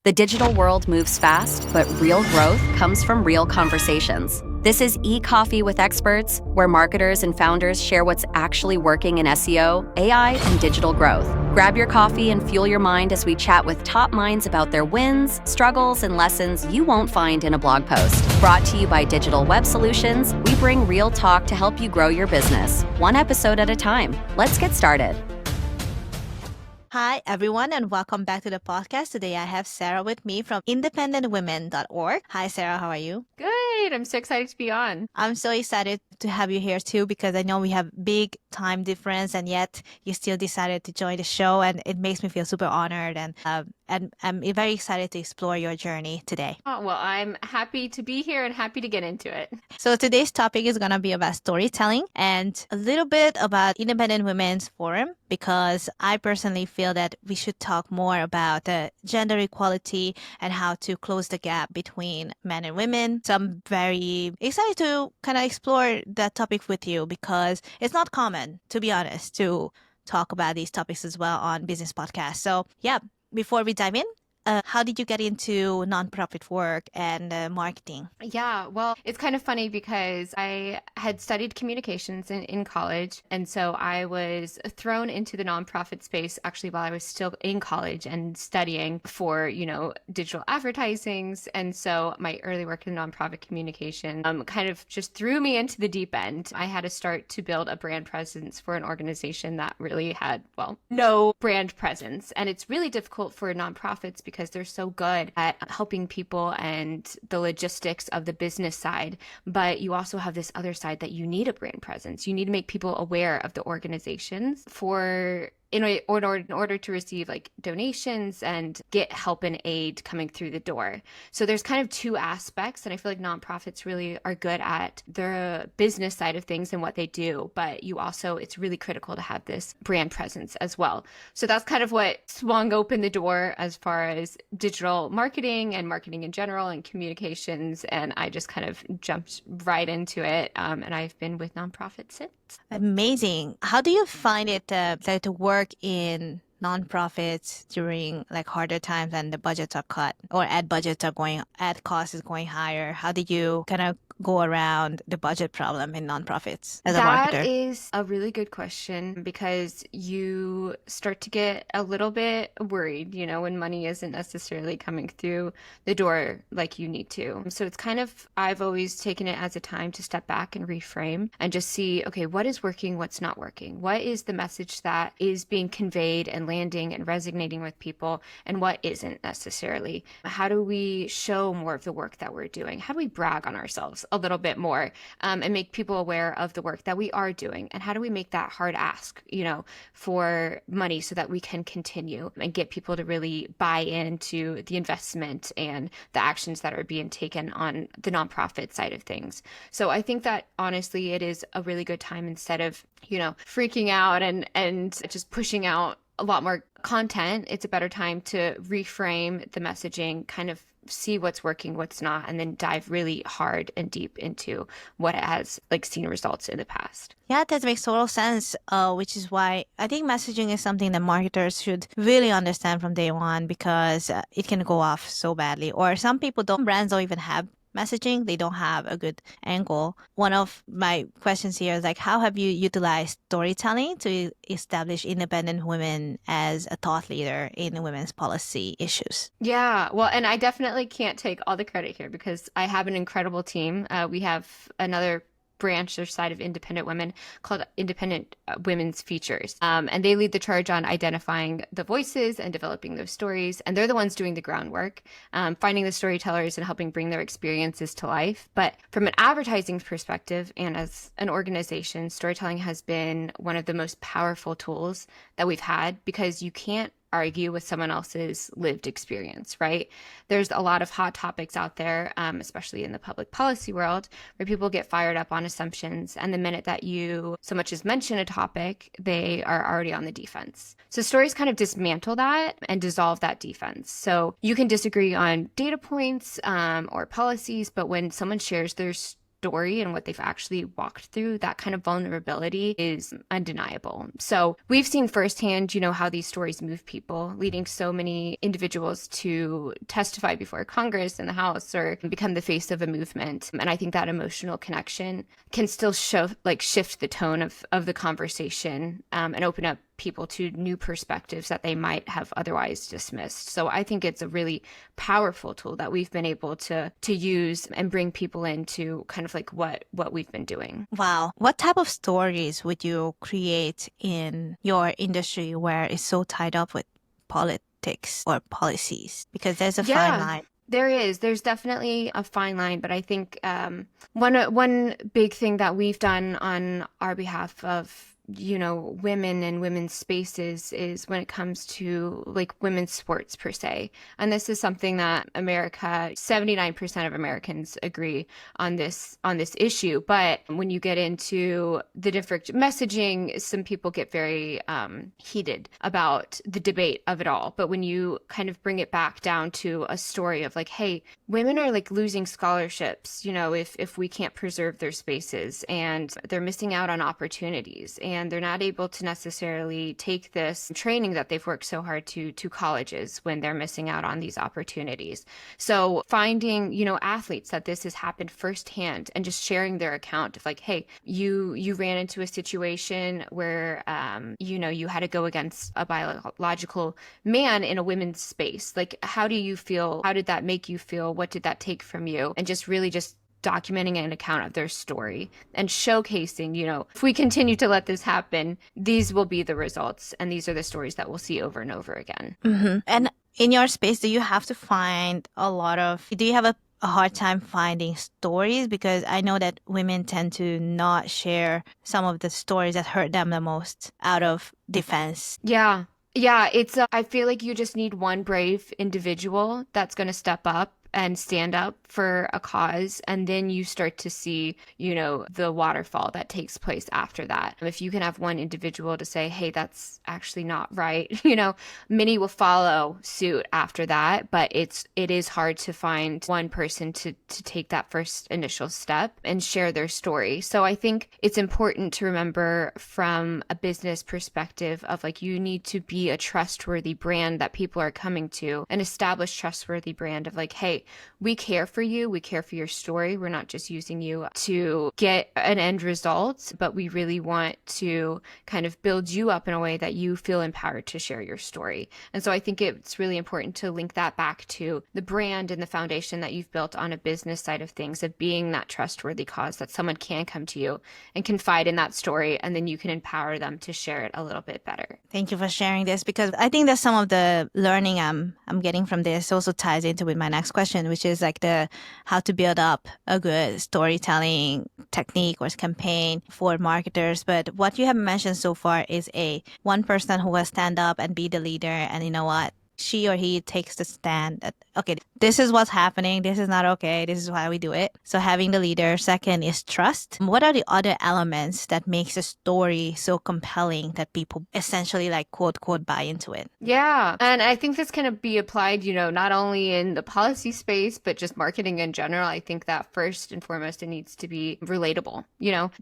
The digital world moves fast, but real growth comes from real conversations. This is e-Coffee with Experts, where marketers and founders share what's actually working in SEO, AI, and digital growth. Grab your coffee and fuel your mind as we chat with top minds about their wins, struggles, and lessons you won't find in a blog post. Brought to you by Digital Web Solutions, we bring real talk to help you grow your business, one episode at a time. Let's get started. Hi, everyone, and welcome back to the podcast. Today, I have Sarah with me from independentwomen.org. Hi, Sarah. How are you? Good. I'm so excited to be on. I'm so excited to have you here, too, because I know we have big time difference, and yet you still decided to join the show, and it makes me feel super honored, and I'm very excited to explore your journey today. Oh, well, I'm happy to be here and happy to get into it. So today's topic is going to be about storytelling and a little bit about Independent Women's Forum, because I personally feel that we should talk more about gender equality and how to close the gap between men and women. So I'm very excited to kind of explore that topic with you, because it's not common, to be honest, to talk about these topics as well on business podcasts. So yeah, before we dive in, how did you get into nonprofit work and marketing? Yeah, well, it's kind of funny because I had studied communications in college. And so I was thrown into the nonprofit space actually while I was still in college and studying for, digital advertisings. And so my early work in nonprofit communication kind of just threw me into the deep end. I had to start to build a brand presence for an organization that really had, no brand presence. And it's really difficult for nonprofits because they're so good at helping people and the logistics of the business side. But you also have this other side that you need a brand presence. You need to make people aware of the organizations in order to receive donations and get help and aid coming through the door. So there's kind of two aspects, and I feel like nonprofits really are good at the business side of things and what they do, but it's really critical to have this brand presence as well. So that's kind of what swung open the door as far as digital marketing and marketing in general and communications, and I just kind of jumped right into it, and I've been with nonprofits since. Amazing. How do you find it to work in nonprofits during harder times and the budgets are cut or ad cost is going higher? How did you kind of go around the budget problem in nonprofits as a marketer? That is a really good question, because you start to get a little bit worried, when money isn't necessarily coming through the door like you need to. So it's I've always taken it as a time to step back and reframe and just see, okay, what is working, what's not working? What is the message that is being conveyed and landing and resonating with people, and what isn't necessarily? How do we show more of the work that we're doing? How do we brag on ourselves a little bit more, and make people aware of the work that we are doing? And how do we make that hard ask, for money so that we can continue and get people to really buy into the investment and the actions that are being taken on the nonprofit side of things? So I think that honestly, it is a really good time, instead of, freaking out and just pushing out a lot more content. It's a better time to reframe the messaging, kind of see what's working, what's not, and then dive really hard and deep into what has seen results in the past. Yeah, that makes total sense, which is why I think messaging is something that marketers should really understand from day one, because it can go off so badly. Or some brands don't even have messaging. They don't have a good angle. One of my questions here is how have you utilized storytelling to establish independent women as a thought leader in women's policy issues? Yeah, well, and I definitely can't take all the credit here, because I have an incredible team. We have another branch or side of Independent Women called Independent Women's Features. And they lead the charge on identifying the voices and developing those stories. And they're the ones doing the groundwork, finding the storytellers and helping bring their experiences to life. But from an advertising perspective and as an organization, storytelling has been one of the most powerful tools that we've had, because you can't argue with someone else's lived experience, right? There's a lot of hot topics out there, especially in the public policy world, where people get fired up on assumptions. And the minute that you so much as mention a topic, they are already on the defense. So stories kind of dismantle that and dissolve that defense. So you can disagree on data points or policies, but when someone shares their story and what they've actually walked through, that kind of vulnerability is undeniable. So we've seen firsthand, how these stories move people, leading so many individuals to testify before Congress and the House or become the face of a movement. And I think that emotional connection can still shift the tone of the conversation and open up people to new perspectives that they might have otherwise dismissed. So I think it's a really powerful tool that we've been able to use and bring people into kind of like what we've been doing. Wow. What type of stories would you create in your industry where it's so tied up with politics or policies? Because there's a fine line. There's definitely a fine line, but I think one big thing that we've done on our behalf of women and women's spaces is when it comes to like women's sports per se. And this is something that 79% of Americans agree on this issue. But when you get into the different messaging, some people get very heated about the debate of it all. But when you kind of bring it back down to a story of like, hey, women are like losing scholarships, if we can't preserve their spaces, and they're missing out on opportunities, and they're not able to necessarily take this training that they've worked so hard to colleges when they're missing out on these opportunities. So finding, athletes that this has happened firsthand and just sharing their account of like, hey, you ran into a situation where, you had to go against a biological man in a women's space. Like, how do you feel? How did that make you feel? What did that take from you? And just really just documenting an account of their story and showcasing, if we continue to let this happen, these will be the results. And these are the stories that we'll see over and over again. Mm-hmm. And in your space, do you have a hard time finding stories? Because I know that women tend to not share some of the stories that hurt them the most out of defense. Yeah, it's I feel like you just need one brave individual that's going to step up and stand up for a cause, and then you start to see, the waterfall that takes place after that. If you can have one individual to say, hey, that's actually not right, many will follow suit after that, but it is hard to find one person to take that first initial step and share their story. So I think it's important to remember from a business perspective of like, you need to be a trustworthy brand that people are coming to, an established trustworthy brand of like, hey, we care for you. We care for your story. We're not just using you to get an end result, but we really want to kind of build you up in a way that you feel empowered to share your story. And so I think it's really important to link that back to the brand and the foundation that you've built on a business side of things, of being that trustworthy cause that someone can come to you and confide in that story, and then you can empower them to share it a little bit better. Thank you for sharing this, because I think that some of the learning I'm getting from this also ties into with my next question, which is like how to build up a good storytelling technique or campaign for marketers. But what you have mentioned so far is one person who will stand up and be the leader, and you know what? She or he takes the stand that, okay, this is what's happening. This is not okay. This is why we do it. So having the leader. Second is trust. What are the other elements that makes a story so compelling that people essentially like quote buy into it? Yeah. And I think this can be applied, not only in the policy space, but just marketing in general. I think that first and foremost, it needs to be relatable.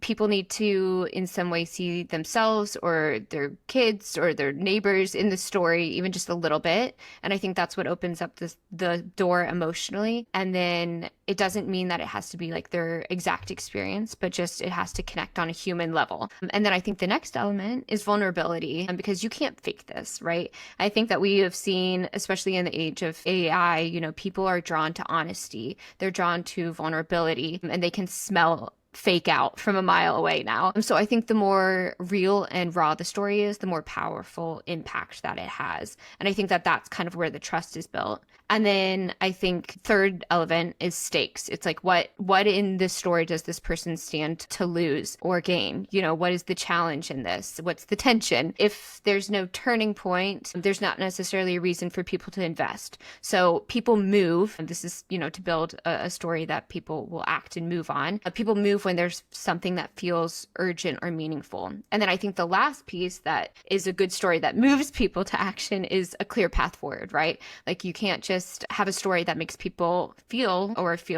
People need to in some way see themselves or their kids or their neighbors in the story, even just a little bit. And I think that's what opens up the door emotionally. And then it doesn't mean that it has to be like their exact experience, but just it has to connect on a human level. And then I think the next element is vulnerability, because you can't fake this, right? I think that we have seen, especially in the age of AI, people are drawn to honesty. They're drawn to vulnerability, and they can smell fake out from a mile away now. So I think the more real and raw the story is, the more powerful impact that it has. And I think that that's kind of where the trust is built. And then I think third element is stakes. It's like, what in this story does this person stand to lose or gain? What is the challenge in this? What's the tension? If there's no turning point, there's not necessarily a reason for people to invest. So people move, and this is, to build a story that people will act and move on. People move move when there's something that feels urgent or meaningful. And then I think the last piece that is a good story that moves people to action is a clear path forward, right? Like you can't just have a story that makes people feel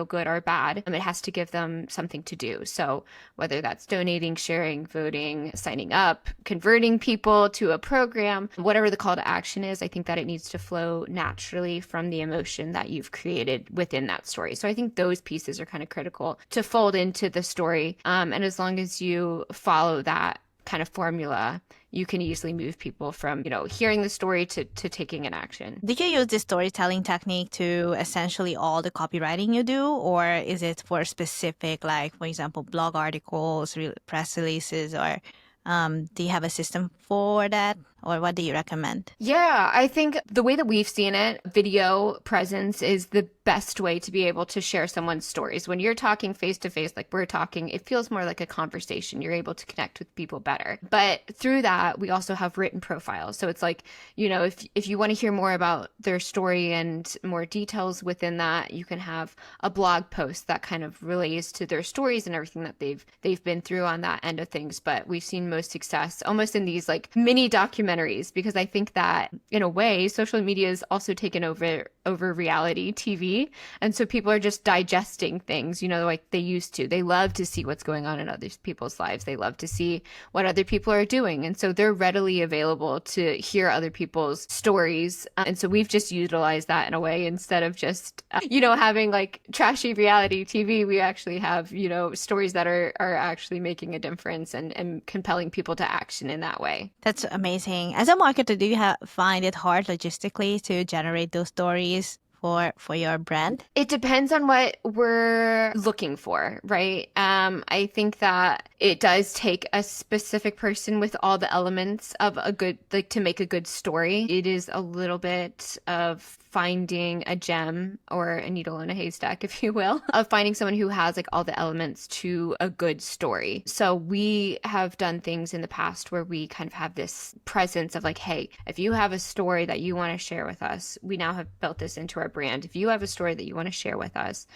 good or bad. It has to give them something to do. So whether that's donating, sharing, voting, signing up, converting people to a program, whatever the call to action is, I think that it needs to flow naturally from the emotion that you've created within that story. So I think those pieces are kind of critical to fold into the story. And as long as you follow that kind of formula, you can easily move people from, hearing the story to taking an action. Do you use this storytelling technique to essentially all the copywriting you do, or is it for specific, like, for example, blog articles, press releases, or do you have a system for that? Or what do you recommend? Yeah, I think the way that we've seen it, video presence is the best way to be able to share someone's stories. When you're talking face to face, like we're talking, it feels more like a conversation. You're able to connect with people better. But through that, we also have written profiles. So it's like, if you want to hear more about their story and more details within that, you can have a blog post that kind of relates to their stories and everything that they've been through on that end of things. But we've seen most success almost in these like mini documentaries, because I think that in a way, social media is also taken over reality TV. And so people are just digesting things, like they used to. They love to see what's going on in other people's lives. They love to see what other people are doing. And so they're readily available to hear other people's stories. And so we've just utilized that in a way instead of just, having like trashy reality TV. We actually have, stories that are actually making a difference and compelling people to action in that way. That's amazing. As a marketer, do you find it hard logistically to generate those stories for your brand? It depends on what we're looking for, right? I think that it does take a specific person with all the elements of a good, like to make a good story. It is a little bit of finding a gem or a needle in a haystack, if you will, of finding someone who has like all the elements to a good story. So we have done things in the past where we kind of have this presence of like, hey, if you have a story that you want to share with us, we now have built this into our brand. If you have a story that you want to share with us,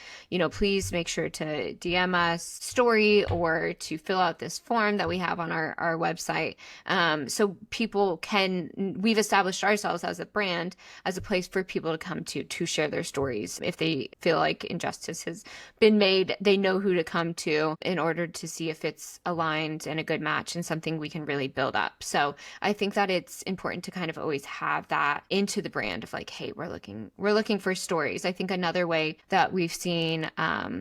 please make sure to DM us story or to fill out this form that we have on our website. So people we've established ourselves as a brand, as a place for people to come to share their stories. If they feel like injustice has been made, they know who to come to in order to see if it's aligned and a good match and something we can really build up. So I think that it's important to kind of always have that into the brand of like, hey, we're looking for stories. I think another way that we've seen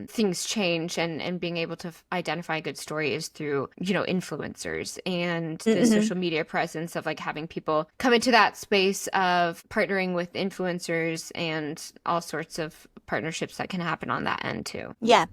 things change and being able to identify a good story is through, influencers and the social media presence of like having people come into that space of partnering with influencers and all sorts of partnerships that can happen on that end too. Yeah.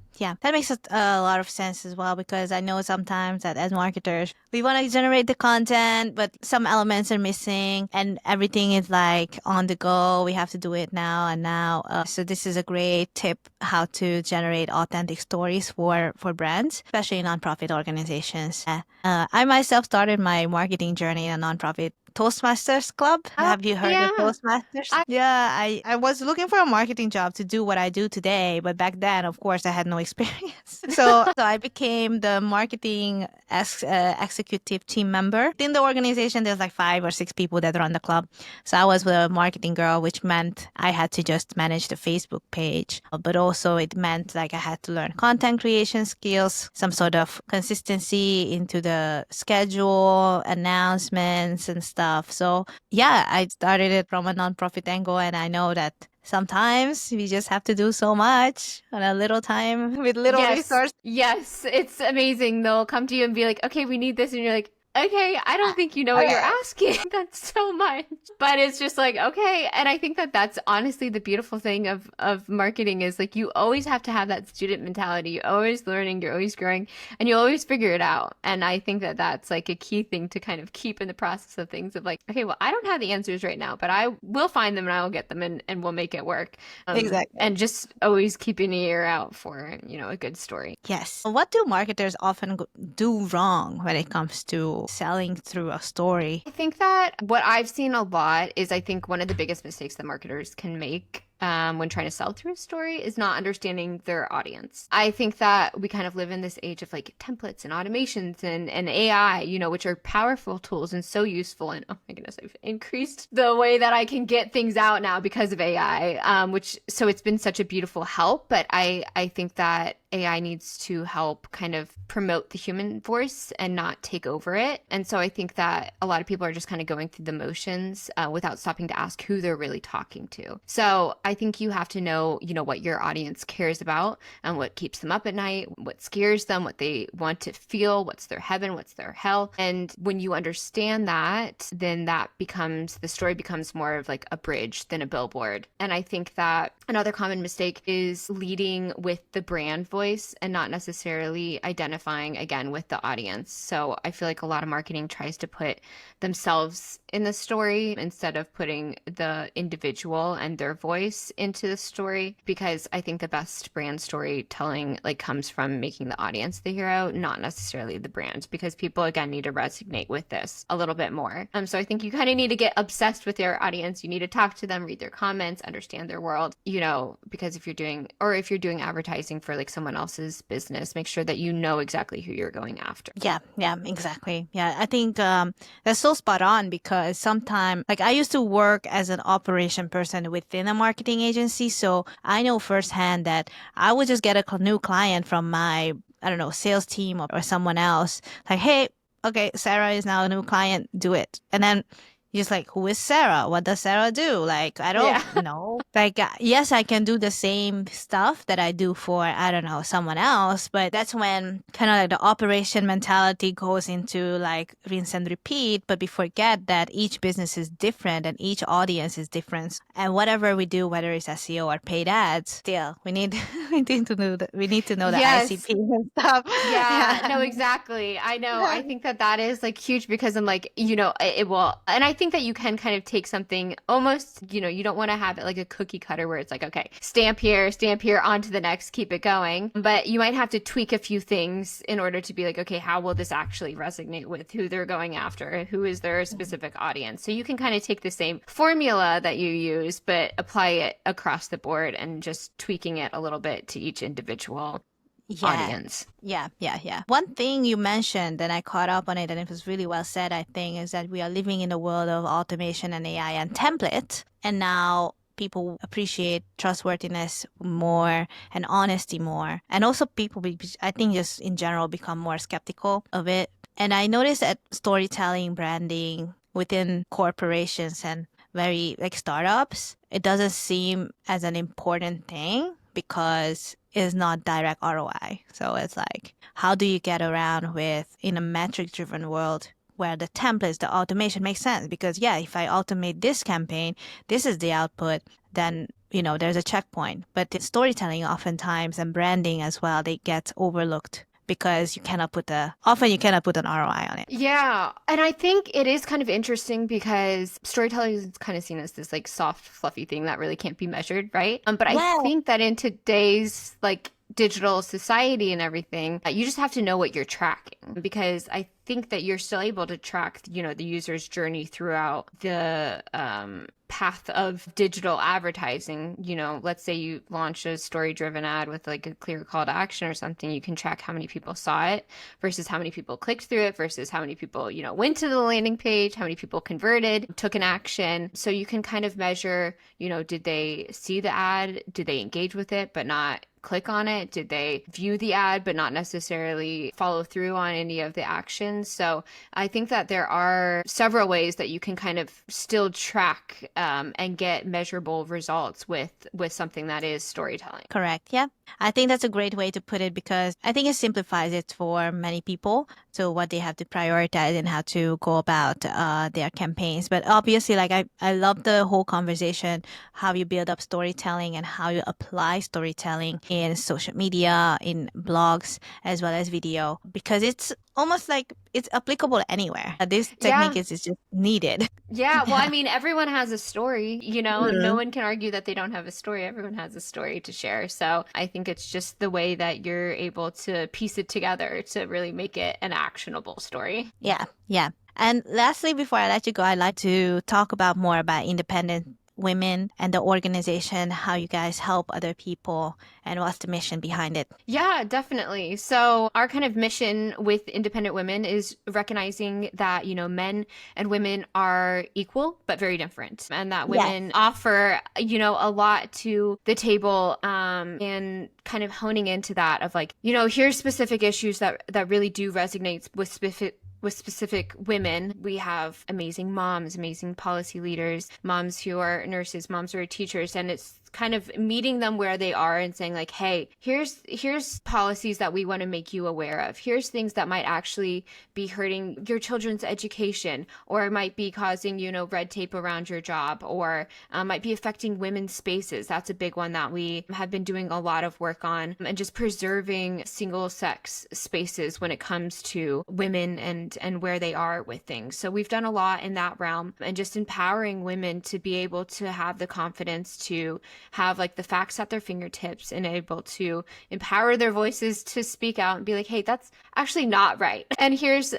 That makes a lot of sense as well, because I know sometimes that as marketers, we want to generate the content, but some elements are missing and everything is like on the go. We have to do it now and now. So this is a great tip how to generate authentic stories for brands, especially nonprofit organizations. I myself started my marketing journey in a nonprofit Toastmasters club. Have you heard of Toastmasters? I was looking for a marketing job to do what I do today, but back then, of course, I had no experience. So I became the marketing executive team member. In the organization, there's like 5 or 6 people that run the club. So I was the marketing girl, which meant I had to just manage the Facebook page, but also it meant like I had to learn content creation skills, some sort of consistency into the schedule, announcements and stuff. So yeah, I started it from a nonprofit angle, and I know that sometimes we just have to do so much on a little time with little resources. Yes, it's amazing. They'll come to you and be like, okay, we need this. And you're like, okay, I don't think you know what you're asking. That's so much. But it's just like, okay. And I think that that's honestly the beautiful thing of marketing is like, you always have to have that student mentality. You're always learning, you're always growing, and you always figure it out. And I think that that's like a key thing to kind of keep in the process of things of like, okay, well, I don't have the answers right now, but I will find them and I will get them and we'll make it work. Exactly. And just always keeping an ear out for, a good story. Yes. What do marketers often do wrong when it comes to selling through a story? I think that what I've seen a lot is I think one of the biggest mistakes that marketers can make when trying to sell through a story is not understanding their audience. I think that we kind of live in this age of like templates and automations and AI, which are powerful tools and so useful. And oh my goodness, I've increased the way that I can get things out now because of AI, so it's been such a beautiful help. But I think that AI needs to help kind of promote the human voice and not take over it. And so I think that a lot of people are just kind of going through the motions without stopping to ask who they're really talking to. So I think you have to know, what your audience cares about and what keeps them up at night, what scares them, what they want to feel, what's their heaven, what's their hell. And when you understand that, then the story becomes more of like a bridge than a billboard. And I think that another common mistake is leading with the brand voice and not necessarily identifying again with the audience. So I feel like a lot of marketing tries to put themselves in the story instead of putting the individual and their voice into the story, because I think the best brand storytelling comes from making the audience the hero, not necessarily the brand, because people again need to resonate with this a little bit more. So I think you kind of need to get obsessed with your audience. You need to talk to them, read their comments, understand their world, because if you're doing advertising for someone else's business, make sure that you know exactly who you're going after. Yeah, exactly. Yeah, I think that's so spot on, because sometimes, I used to work as an operation person within a marketing agency, so I know firsthand that I would just get a new client from my, I don't know, sales team or someone else, hey, okay, Sarah is now a new client, do it. And then you're just who is Sarah? What does Sarah do? I don't know. Yes, I can do the same stuff that I do for, I don't know, someone else. But that's when kind of the operation mentality goes into rinse and repeat. But we forget that each business is different and each audience is different. And whatever we do, whether it's SEO or paid ads, still we need to know the Yes. ICP and stuff. Yeah, no, exactly. I know. I think that is huge, because I'm it will. And I think that you can kind of take something almost, you don't want to have it like a cookie cutter where it's okay, stamp here, on to the next, keep it going. But you might have to tweak a few things in order to be okay, how will this actually resonate with who they're going after? Who is their specific audience? So you can kind of take the same formula that you use, but apply it across the board and just tweaking it a little bit to each individual audience. Yeah. One thing you mentioned, and I caught up on it, and it was really well said, I think, is that we are living in a world of automation and AI and template. And now people appreciate trustworthiness more and honesty more. And also people, I think, just in general become more skeptical of it. And I noticed that storytelling, branding within corporations and very startups, it doesn't seem as an important thing because it's not direct ROI. So it's how do you get around with, in a metric-driven world where the templates, the automation makes sense? Because if I automate this campaign, this is the output, then, there's a checkpoint. But the storytelling oftentimes, and branding as well, they get overlooked, because you cannot put an ROI on it. Yeah. And I think it is kind of interesting because storytelling is kind of seen as this soft, fluffy thing that really can't be measured, right? But I think that in today's digital society and everything, you just have to know what you're tracking, because I think that you're still able to track, the user's journey throughout the path of digital advertising. Let's say you launch a story-driven ad with a clear call to action or something, you can track how many people saw it versus how many people clicked through it versus how many people, went to the landing page, how many people converted, took an action. So you can kind of measure, did they see the ad? Did they engage with it but not click on it? Did they view the ad but not necessarily follow through on any of the actions? So I think that there are several ways that you can kind of still track and get measurable results with something that is storytelling. Correct. Yeah. I think that's a great way to put it, because I think it simplifies it for many people. So what they have to prioritize and how to go about their campaigns. But obviously, I love the whole conversation, how you build up storytelling and how you apply storytelling in social media, in blogs, as well as video, because it's almost it's applicable anywhere. This technique is just needed. Yeah. Well, I mean, everyone has a story, no one can argue that they don't have a story. Everyone has a story to share. So I think it's just the way that you're able to piece it together to really make it an actionable story. Yeah. And lastly, before I let you go, I'd like to talk more about independent women and the organization, how you guys help other people, and what's the mission behind it? Yeah, definitely. So our kind of mission with independent women is recognizing that, men and women are equal, but very different. And that women offer, a lot to the table, and kind of honing into that of like, here's specific issues that really do resonate with specific women. We have amazing moms, amazing policy leaders, moms who are nurses, moms who are teachers, and it's kind of meeting them where they are and saying like, hey, here's policies that we want to make you aware of. Here's things that might actually be hurting your children's education, or might be causing, red tape around your job, or might be affecting women's spaces. That's a big one that we have been doing a lot of work on, and just preserving single sex spaces when it comes to women and where they are with things. So we've done a lot in that realm, and just empowering women to be able to have the confidence to have like the facts at their fingertips and able to empower their voices to speak out and be like, hey, that's actually not right. And here's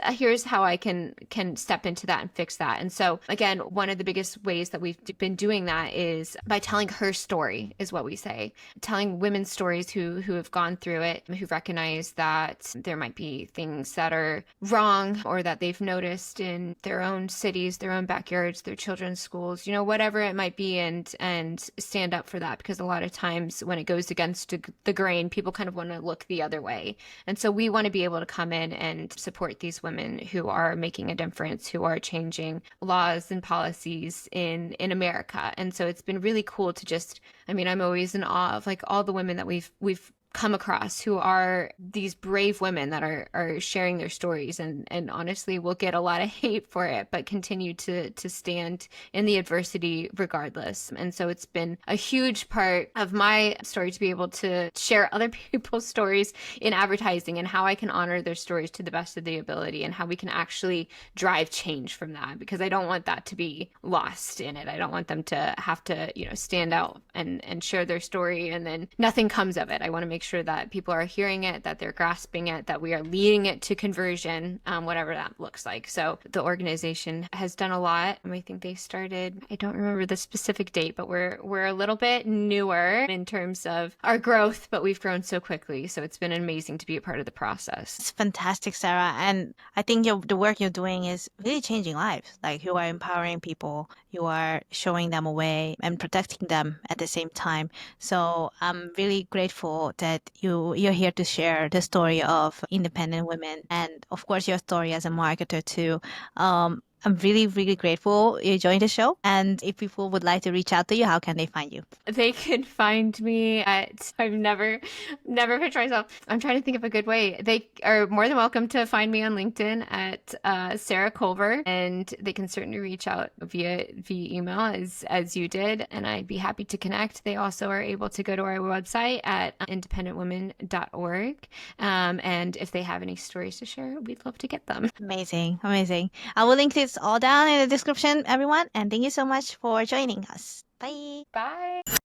how I can step into that and fix that. And so again, one of the biggest ways that we've been doing that is by telling her story, is what we say. Telling women's stories who have gone through it, who recognize that there might be things that are wrong or that they've noticed in their own cities, their own backyards, their children's schools, whatever it might be, and stand up for that, because a lot of times when it goes against the grain, people kind of want to look the other way. And so we want to be able to come in and support these women who are making a difference, who are changing laws and policies in America. And so it's been really cool to just, I'm always in awe of like all the women that we've come across who are these brave women that are sharing their stories, and honestly will get a lot of hate for it, but continue to stand in the adversity regardless. And so it's been a huge part of my story to be able to share other people's stories in advertising, and how I can honor their stories to the best of the ability, and how we can actually drive change from that, because I don't want that to be lost in it. I don't want them to have to, stand out and share their story and then nothing comes of it. I want to make sure that people are hearing it, that they're grasping it, that we are leading it to conversion, whatever that looks like. So the organization has done a lot. I think they started, I don't remember the specific date, but we're a little bit newer in terms of our growth, but we've grown so quickly. So it's been amazing to be a part of the process. It's fantastic, Sarah. And I think the work you're doing is really changing lives. Like, you are empowering people, you are showing them a way and protecting them at the same time. So I'm really grateful that you're here to share the story of independent women, and of course your story as a marketer too. I'm really, really grateful you joined the show. And if people would like to reach out to you, how can they find you? They can find me at, I've never pictured myself. I'm trying to think of a good way. They are more than welcome to find me on LinkedIn at Sarah Culver, and they can certainly reach out via email as you did, and I'd be happy to connect. They also are able to go to our website at independentwomen.org. And if they have any stories to share, we'd love to get them. Amazing. I will link this all down in the description, everyone. And thank you so much for joining us. Bye. Bye.